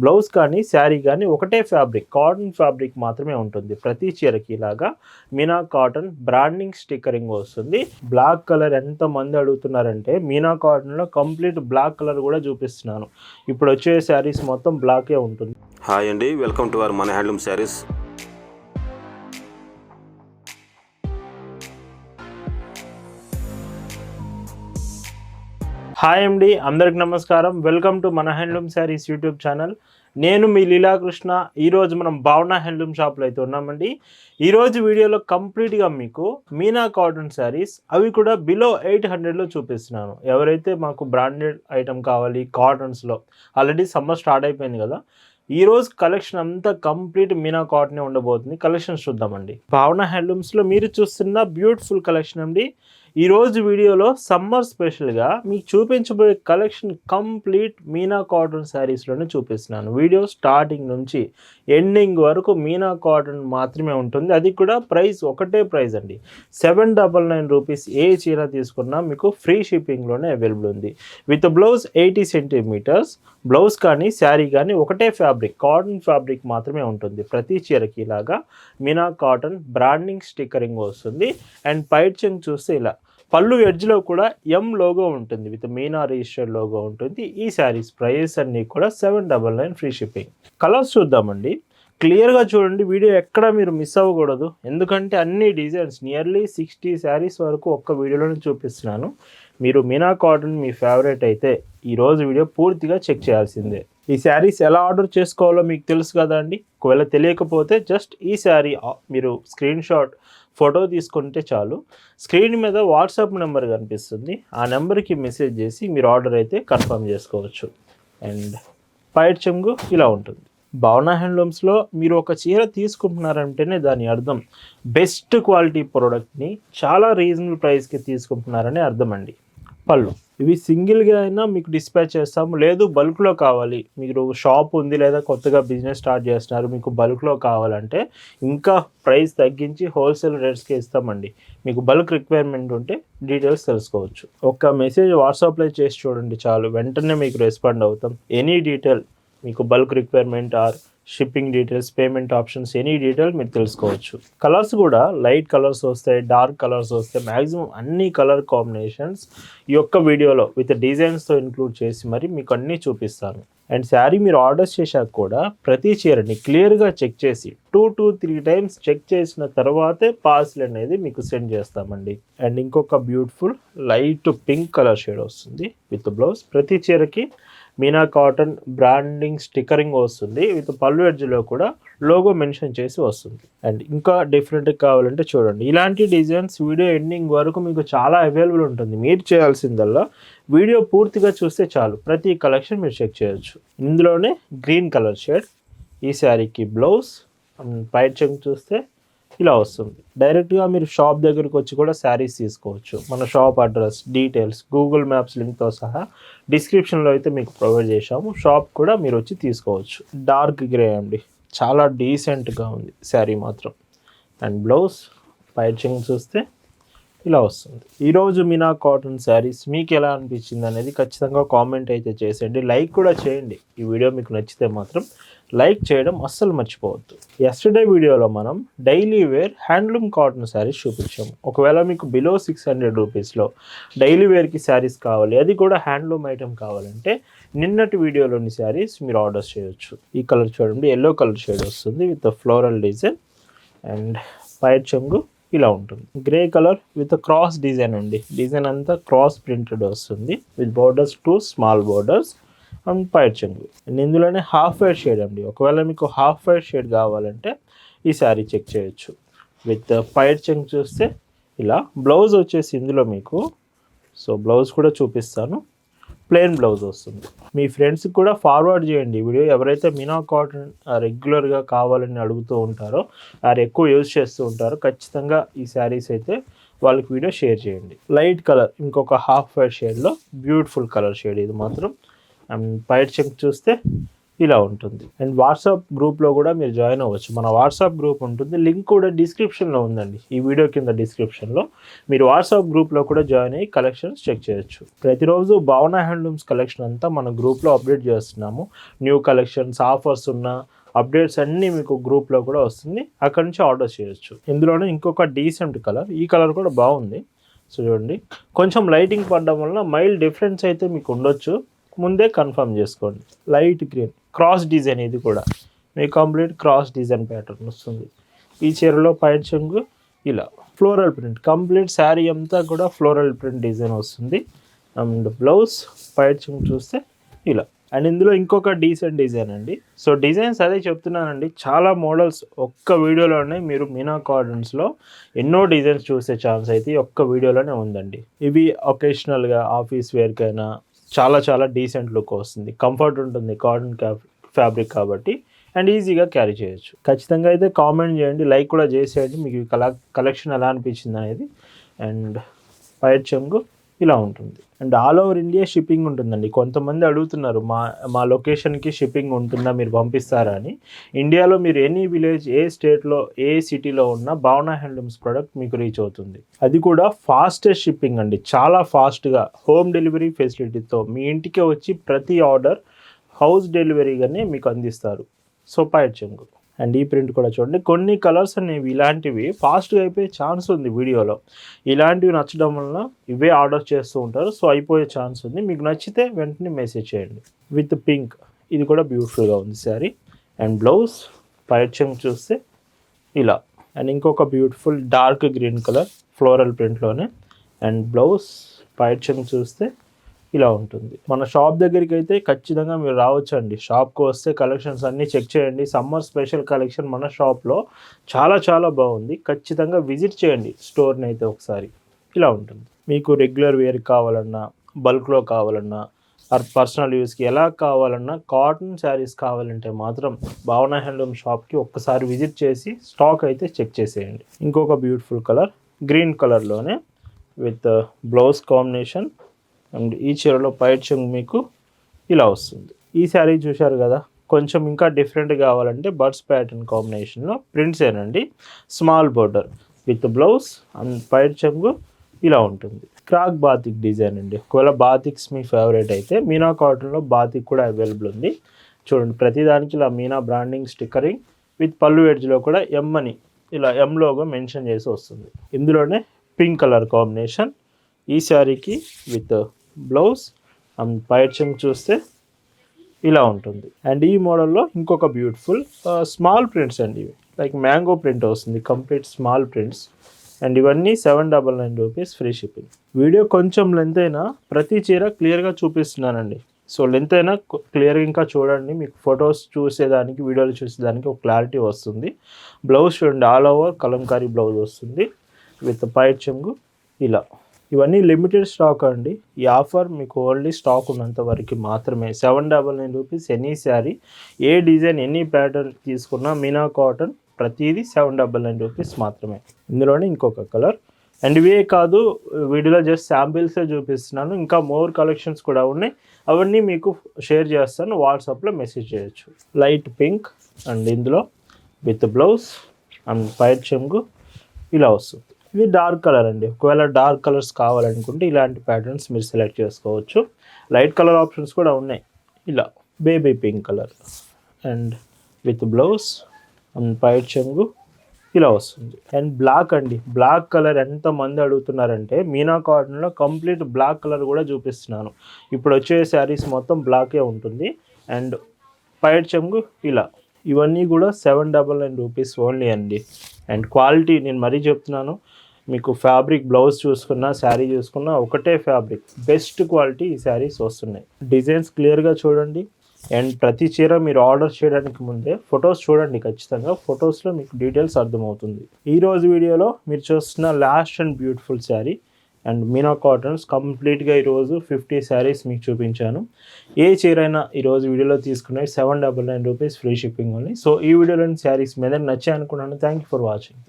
Blouse కానీ శారీ కానీ ఒకటే ఫ్యాబ్రిక్, కాటన్ ఫ్యాబ్రిక్ మాత్రమే ఉంటుంది. ప్రతి చీరకి ఇలాగా మీనా కాటన్ బ్రాండింగ్ స్టిక్కరింగ్ వస్తుంది. బ్లాక్ కలర్ ఎంతమంది అడుగుతున్నారంటే మీనా కాటన్లో కంప్లీట్ బ్లాక్ కలర్ కూడా చూపిస్తున్నాను. ఇప్పుడు వచ్చే శారీస్ మొత్తం బ్లాకే ఉంటుంది. హాయ్ అండి, వెల్కమ్ టు అవర్ మన హ్యాండ్లూమ్ శారీస్. హాయ్ అండి, అందరికి నమస్కారం. వెల్కమ్ టు మన హ్యాండ్లూమ్ శారీస్ యూట్యూబ్ ఛానల్. నేను మీ లీలాకృష్ణ. ఈరోజు మనం భావన హ్యాండ్లూమ్ షాప్లో అయితే ఉన్నామండి. ఈరోజు వీడియోలో కంప్లీట్గా మీకు మీనా కాటన్ శారీస్, అవి కూడా బిలో 800లో చూపిస్తున్నాను. ఎవరైతే మాకు బ్రాండెడ్ ఐటమ్ కావాలి కాటన్స్లో, ఆల్రెడీ సమ్మర్ స్టార్ట్ అయిపోయింది కదా, ఈరోజు కలెక్షన్ అంతా కంప్లీట్ మీనా కాటనే ఉండబోతుంది. కలెక్షన్స్ చూద్దామండి. భావన హ్యాండ్లూమ్స్లో మీరు చూస్తున్న బ్యూటిఫుల్ కలెక్షన్ అండి. ఈరోజు వీడియోలో సమ్మర్ స్పెషల్గా మీకు చూపించబోయే కలెక్షన్ కంప్లీట్ మీనా కాటన్ శారీస్లోనే చూపిస్తున్నాను. వీడియో స్టార్టింగ్ నుంచి ఎండింగ్ వరకు మీనా కాటన్ మాత్రమే ఉంటుంది. అది కూడా ప్రైస్ ఒకటే ప్రైస్ అండి, 799 రూపీస్. ఏ చీర తీసుకున్నా మీకు ఫ్రీ షిప్పింగ్లోనే అవైలబుల్ ఉంది. With blouse 80 centimeters. బ్లౌజ్ కానీ శారీ కానీ ఒకటే ఫ్యాబ్రిక్, కాటన్ ఫ్యాబ్రిక్ మాత్రమే ఉంటుంది. ప్రతి చీరకి ఇలాగా మీనా కాటన్ బ్రాండింగ్ స్టిక్కరింగ్ వస్తుంది. అండ్ పైట్ చెంగ్ చూస్తే ఇలా పళ్ళు ఎడ్జ్లో కూడా ఎం లోగో ఉంటుంది, విత్ మీనా రిజిస్టర్డ్ లోగో ఉంటుంది. ఈ శారీస్ ప్రైస్ అన్నీ కూడా 799 ఫ్రీ షిప్పింగ్. కలర్స్ చూద్దామండి. క్లియర్గా చూడండి, వీడియో ఎక్కడ మీరు మిస్ అవ్వకూడదు. ఎందుకంటే అన్ని డిజైన్స్ నియర్లీ 60 శారీస్ వరకు ఒక్క వీడియోలోనే చూపిస్తున్నాను. మీరు మీనా కాటన్ మీ ఫేవరెట్ అయితే ఈరోజు వీడియో పూర్తిగా చెక్ చేయాల్సిందే. ఈ శారీస్ ఎలా ఆర్డర్ చేసుకోవాలో మీకు తెలుసు కదా అండి. ఒకవేళ తెలియకపోతే జస్ట్ ఈ శారీ మీరు స్క్రీన్ షాట్ ఫోటో తీసుకుంటే చాలు. స్క్రీన్ మీద వాట్సాప్ నెంబర్ కనిపిస్తుంది, ఆ నెంబర్కి మెసేజ్ చేసి మీరు ఆర్డర్ అయితే కన్ఫర్మ్ చేసుకోవచ్చు. అండ్ పైట్ చెంగు ఇలా ఉంటుంది. భావన హ్యాండ్లూమ్స్లో మీరు ఒక చీర తీసుకుంటున్నారంటేనే దాని అర్థం బెస్ట్ క్వాలిటీ ప్రోడక్ట్ని చాలా రీజనబుల్ ప్రైస్కి తీసుకుంటున్నారని అర్థం అండి. పళ్ళు ఇవి సింగిల్గా అయినా మీకు డిస్పాచ్ చేస్తాము, లేదు బల్క్లో కావాలి, మీరు షాప్ ఉంది లేదా కొత్తగా బిజినెస్ స్టార్ట్ చేస్తున్నారు, మీకు బల్క్లో కావాలంటే ఇంకా ప్రైస్ తగ్గించి హోల్సేల్ రేట్స్కి ఇస్తామండి. మీకు బల్క్ రిక్వైర్మెంట్ ఉంటే డీటెయిల్స్ తెలుసుకోవచ్చు. ఒక మెసేజ్ వాట్సాప్లో చేసి చూడండి చాలు, వెంటనే మీకు రెస్పాండ్ అవుతాం. ఎనీ డీటెయిల్ మీకు bulk requirement or shipping details, payment options, any detail మీరు తెలుసుకోవచ్చు. కలర్స్ కూడా లైట్ కలర్స్ వస్తాయి, డార్క్ కలర్స్ వస్తాయి. మ్యాక్సిమం అన్ని కలర్ కాంబినేషన్స్ ఈ యొక్క వీడియోలో విత్ డిజైన్స్తో ఇంక్లూడ్ చేసి మరి మీకు అన్నీ చూపిస్తాను. అండ్ శారీ మీరు ఆర్డర్స్ చేశాక కూడా ప్రతి చీరని క్లియర్గా చెక్ చేసి 2 to 3 times చెక్ చేసిన తర్వాతే పార్సిల్ అనేది మీకు సెండ్ చేస్తామండి. అండ్ ఇంకొక beautiful light pink colour shade వస్తుంది విత్ బ్లౌజ్. ప్రతి చీరకి మీనా కాటన్ బ్రాండింగ్ స్టిక్కరింగ్ వస్తుంది, విత్ పళ్ళు ఎడ్జ్లో కూడా లోగో మెన్షన్ చేసి వస్తుంది. అండ్ ఇంకా డిఫరెంట్గా కావాలంటే చూడండి, ఇలాంటి డిజైన్స్ వీడియో ఎండింగ్ వరకు మీకు చాలా అవైలబుల్ ఉంటుంది. మీరు చేయాల్సిందల్లా వీడియో పూర్తిగా చూస్తే చాలు, ప్రతి కలెక్షన్ మీరు చెక్ చేయొచ్చు. ఇందులోనే గ్రీన్ కలర్ షేడ్ ఈ శారీకి బ్లౌజ్. పైట్ చెంగ్ చూస్తే ఇలా వస్తుంది. డైరెక్ట్గా మీరు షాప్ దగ్గరికి వచ్చి కూడా శారీస్ తీసుకోవచ్చు. మన shop address, details, Google Maps లింక్తో సహా డిస్క్రిప్షన్లో అయితే మీకు ప్రొవైడ్ చేశాము. షాప్ కూడా మీరు వచ్చి తీసుకోవచ్చు. డార్క్ గ్రే అండి, చాలా డీసెంట్గా ఉంది శారీ మాత్రం. అండ్ బ్లౌజ్ పైట్ చెంగ్ చూస్తే ఇలా వస్తుంది. ఈరోజు మీనా కాటన్ శారీస్ మీకు ఎలా అనిపించింది అనేది ఖచ్చితంగా కామెంట్ అయితే చేసేయండి. లైక్ కూడా చేయండి. ఈ వీడియో మీకు నచ్చితే మాత్రం లైక్ చేయడం అస్సలు మర్చిపోవద్దు. ఎస్టర్డే వీడియోలో మనం daily wear handloom cotton saris చూపించాము. ఒకవేళ మీకు బిలో 600 రూపీస్లో డైలీ వేర్కి శారీస్ కావాలి, అది కూడా హ్యాండ్లూమ్ ఐటమ్ కావాలంటే నిన్నటి వీడియోలోని శారీస్ మీరు ఆర్డర్ చేయొచ్చు. ఈ కలర్ చూడండి, ఎల్లో కలర్ షేడ్ వస్తుంది విత్ ఫ్లోరల్ డిజైన్. అండ్ పైట్ చెంగు ఇలా ఉంటుంది. Grey colour with cross design అండి, డిజైన్ అంతా క్రాస్ ప్రింటెడ్ వస్తుంది with borders, 2 small borders and పైట్ చెంగు. అండ్ ఇందులోనే హాఫ్ వైట్ షేడ్ అండి, ఒకవేళ మీకు హాఫ్ వైట్ షేడ్ కావాలంటే ఈ శారీ చెక్ చేయొచ్చు. విత్ పైట్ చెంగు చూస్తే ఇలా బ్లౌజ్ వచ్చేసి ఇందులో మీకు, సో బ్లౌజ్ కూడా చూపిస్తాను, ప్లెయిన్ బ్లౌజ్ వస్తుంది. మీ ఫ్రెండ్స్కి కూడా ఫార్వర్డ్ చేయండి వీడియో. ఎవరైతే మీనా కాటన్ రెగ్యులర్గా కావాలని అడుగుతూ ఉంటారో, వారు ఎక్కువ యూజ్ చేస్తూ ఉంటారో, ఖచ్చితంగా ఈ శారీస్ అయితే వాళ్ళకి వీడియో షేర్ చేయండి. లైట్ కలర్ ఇంకొక హాఫ్ వైట్ షేడ్లో బ్యూటిఫుల్ కలర్ షేడ్ ఇది మాత్రం. అండ్ పైట్ చెంగ్ చూస్తే ఇలా ఉంటుంది. అండ్ వాట్సాప్ గ్రూప్లో కూడా మీరు జాయిన్ అవ్వచ్చు. మన వాట్సాప్ గ్రూప్ ఉంటుంది, లింక్ కూడా డిస్క్రిప్షన్లో ఉందండి. ఈ వీడియో కింద డిస్క్రిప్షన్లో మీరు వాట్సాప్ గ్రూప్లో కూడా జాయిన్ అయ్యి కలెక్షన్స్ చెక్ చేయొచ్చు. ప్రతిరోజు భావన హ్యాండ్లూమ్స్ కలెక్షన్ అంతా మన గ్రూప్లో అప్డేట్ చేస్తున్నాము. న్యూ కలెక్షన్స్, ఆఫర్స్ ఉన్న అప్డేట్స్ అన్నీ మీకు గ్రూప్లో కూడా వస్తుంది. అక్కడ నుంచి ఆర్డర్ చేయొచ్చు. ఇందులోనే ఇంకొక డీసెంట్ కలర్, ఈ కలర్ కూడా బాగుంది. సో చూడండి, కొంచెం లైటింగ్ పడడం వలన మైల్డ్ డిఫరెన్స్ అయితే మీకు ఉండొచ్చు, ముందే కన్ఫర్మ్ చేసుకోండి. లైట్ గ్రీన్ క్రాస్ డిజైన్, ఇది కూడా మీకు కంప్లీట్ క్రాస్ డిజైన్ ప్యాటర్న్ వస్తుంది. ఈ చీరలో పైట్ చెంగు ఇలా ఫ్లోరల్ ప్రింట్, కంప్లీట్ శారీ అంతా కూడా ఫ్లోరల్ ప్రింట్ డిజైన్ వస్తుంది. అండ్ బ్లౌజ్ పైట్ చెంగు చూస్తే ఇలా. అండ్ ఇందులో ఇంకొక డీసెంట్ డిజైన్ అండి. సో డిజైన్స్ అదే చెప్తున్నానండి, చాలా మోడల్స్ ఒక్క వీడియోలోనే మీరు మీనా కాటన్స్లో ఎన్నో డిజైన్స్ చూసే ఛాన్స్ అయితే ఒక్క వీడియోలోనే ఉందండి. ఇవి ఒకేషనల్గా ఆఫీస్ వేర్కైనా చాలా చాలా డీసెంట్ లుక్ వస్తుంది, కంఫర్ట్ ఉంటుంది, కాటన్ ఫ్యాబ్రిక్ కాబట్టి, అండ్ ఈజీగా క్యారీ చేయొచ్చు. ఖచ్చితంగా అయితే కామెంట్ చేయండి, లైక్ కూడా చేసేయండి మీకు కలెక్షన్ ఎలా అనిపించింది అనేది. అండ్ పైట్ చెంగు ఇలా ఉంటుంది. And all over India shipping ఉంటుందండి. కొంతమంది అడుగుతున్నారు మా లొకేషన్కి షిప్పింగ్ ఉంటుందా, మీరు పంపిస్తారా అని. ఇండియాలో మీరు ఎనీ విలేజ్, ఏ స్టేట్లో, ఏ సిటీలో ఉన్న భావన హ్యాండ్లూమ్స్ ప్రోడక్ట్ మీకు రీచ్ అవుతుంది. అది కూడా ఫాస్టెస్ట్ షిప్పింగ్ అండి, చాలా ఫాస్ట్గా హోమ్ డెలివరీ ఫెసిలిటీతో మీ ఇంటికే వచ్చి ప్రతి ఆర్డర్ హౌస్ డెలివరీగానే మీకు అందిస్తారు. సో పైట్ చెంగు. అండ్ ఈ ప్రింట్ కూడా చూడండి, కొన్ని కలర్స్ అనేవి ఇలాంటివి ఫాస్ట్గా అయిపోయే ఛాన్స్ ఉంది వీడియోలో. ఇలాంటివి నచ్చడం వలన ఇవే ఆర్డర్ చేస్తూ ఉంటారు. సో అయిపోయే ఛాన్స్ ఉంది. మీకు నచ్చితే వెంటనే మెసేజ్ చేయండి. విత్ పింక్, ఇది కూడా బ్యూటిఫుల్గా ఉంది శారీ. అండ్ బ్లౌజ్ పైట్ చెంగు చూస్తే ఇలా. అండ్ ఇంకొక beautiful dark green colour floral ప్రింట్లోనే. అండ్ బ్లౌజ్ పైట్ చెంగు చూస్తే ఇలా ఉంటుంది. మన షాప్ దగ్గరికి అయితే ఖచ్చితంగా మీరు రావచ్చండి. షాప్కి వస్తే కలెక్షన్స్ అన్నీ చెక్ చేయండి. సమ్మర్ స్పెషల్ కలెక్షన్ మన షాప్లో చాలా చాలా బాగుంది. ఖచ్చితంగా విజిట్ చేయండి స్టోర్ని అయితే ఒకసారి. ఇలా ఉంటుంది. మీకు రెగ్యులర్ వేర్ కావాలన్నా, బల్క్లో కావాలన్నా, పర్సనల్ యూస్కి ఎలా కావాలన్నా, కాటన్ శారీస్ కావాలంటే మాత్రం భావన హ్యాండ్లూమ్ షాప్కి ఒక్కసారి విజిట్ చేసి స్టాక్ అయితే చెక్ చేసేయండి. ఇంకొక బ్యూటిఫుల్ కలర్ గ్రీన్ కలర్లోనే విత్ బ్లౌజ్ కాంబినేషన్. అండ్ ఈ చీరలో పైట్ చెంగు మీకు ఇలా వస్తుంది. ఈ శారీ చూశారు కదా, కొంచెం ఇంకా డిఫరెంట్ కావాలంటే బర్డ్స్ ప్యాటర్న్ కాంబినేషన్లో ప్రింట్స్ ఏనండి. Small border with blouse and పైట్ చెంగు ఇలా ఉంటుంది. క్రాక్ బాతిక్ డిజైన్ అండి. ఒకవేళ బాతిక్స్ మీ ఫేవరెట్ అయితే మీనా కాటన్లో బాతిక్ కూడా అవైలబుల్ ఉంది. చూడండి, ప్రతిదానికి ఇలా మీనా బ్రాండింగ్ స్టిక్కరింగ్ విత్ పళ్ళు ఎడ్జ్లో కూడా ఎమ్ అని ఇలా ఎమ్ లోగో మెన్షన్ చేసి వస్తుంది. ఇందులోనే పింక్ కలర్ కాంబినేషన్ ఈ శారీకి విత్ బ్లౌజ్ అండ్ పైట్ చెంగు చూస్తే ఇలా ఉంటుంది. అండ్ ఈ మోడల్లో ఇంకొక బ్యూటిఫుల్ స్మాల్ ప్రింట్స్ అండి, ఇవి లైక్ మ్యాంగో ప్రింట్ వస్తుంది, కంప్లీట్ స్మాల్ ప్రింట్స్. అండ్ ఇవన్నీ 799 రూపీస్ ఫ్రీ షిప్పింగ్. వీడియో కొంచెం లెంత్ అయినా ప్రతి చీర క్లియర్గా చూపిస్తున్నానండి. సో లెంత్ అయినా క్లియర్గా ఇంకా చూడండి, మీకు ఫొటోస్ చూసేదానికి, వీడియోలు చూసేదానికి ఒక క్లారిటీ వస్తుంది. బ్లౌజ్ చూడండి, ఆల్ ఓవర్ కలంకారీ బ్లౌజ్ వస్తుంది విత్ పైట్ చెంగు ఇలా. ఇవన్నీ లిమిటెడ్ స్టాక్ అండి. ఈ ఆఫర్ మీకు ఓన్లీ స్టాక్ ఉన్నంత వరకు మాత్రమే. 799 రూపీస్ ఎనీ శారీ, ఏ డిజైన్, ఎనీ ప్యాటర్న్ తీసుకున్నా మీనా కాటన్ ప్రతిదీ 799 రూపీస్ మాత్రమే. ఇందులోనే ఇంకొక కలర్. అండ్ ఇవే కాదు, వీడియోలో జస్ట్ శాంపిల్సే చూపిస్తున్నాను, ఇంకా మోర్ కలెక్షన్స్ కూడా ఉన్నాయి. అవన్నీ మీకు షేర్ చేస్తాను, వాట్సాప్లో మెసేజ్ చేయొచ్చు. లైట్ పింక్ అండ్ ఇందులో విత్ బ్లౌజ్ అండ్ పైట్ చెంగు ఇలా వస్తుంది. ఇది డార్క్ కలర్ అండి. ఒకవేళ డార్క్ కలర్స్ కావాలనుకుంటే ఇలాంటి ప్యాటర్న్స్ మీరు సెలెక్ట్ చేసుకోవచ్చు. లైట్ కలర్ ఆప్షన్స్ కూడా ఉన్నాయి. ఇలా baby pink colour and with blouse and పైట్ చెంగు ఇలా వస్తుంది. అండ్ బ్లాక్ అండి, బ్లాక్ కలర్ ఎంతమంది అడుగుతున్నారంటే మీనా కాటన్లో కంప్లీట్ బ్లాక్ కలర్ కూడా చూపిస్తున్నాను. ఇప్పుడు వచ్చే శారీస్ మొత్తం బ్లాకే ఉంటుంది. అండ్ పైట్ చెంగు ఇలా. ఇవన్నీ కూడా 799 రూపీస్ ఓన్లీ అండి. అండ్ క్వాలిటీ నేను మరీ చెప్తున్నాను, మీకు ఫ్యాబ్రిక్ బ్లౌజ్ చూసుకున్నా, శారీ చూసుకున్నా ఒకటే ఫ్యాబ్రిక్, బెస్ట్ క్వాలిటీ ఈ శారీస్ వస్తున్నాయి. డిజైన్స్ క్లియర్గా చూడండి. అండ్ ప్రతి చీర మీరు ఆర్డర్ చేయడానికి ముందే ఫొటోస్ చూడండి ఖచ్చితంగా. ఫొటోస్లో మీకు డీటెయిల్స్ అర్థమవుతుంది. ఈరోజు వీడియోలో మీరు చూస్తున్న last and beautiful sari and Meena cottons కంప్లీట్గా ఈరోజు 50 శారీస్ మీకు చూపించాను. ఏ చీర అయినా ఈరోజు వీడియోలో తీసుకునే 799 rupees free shipping only. So ఈ వీడియోలోని శారీస్ మీద నచ్చాయి అనుకున్నాను. Thank you for watching.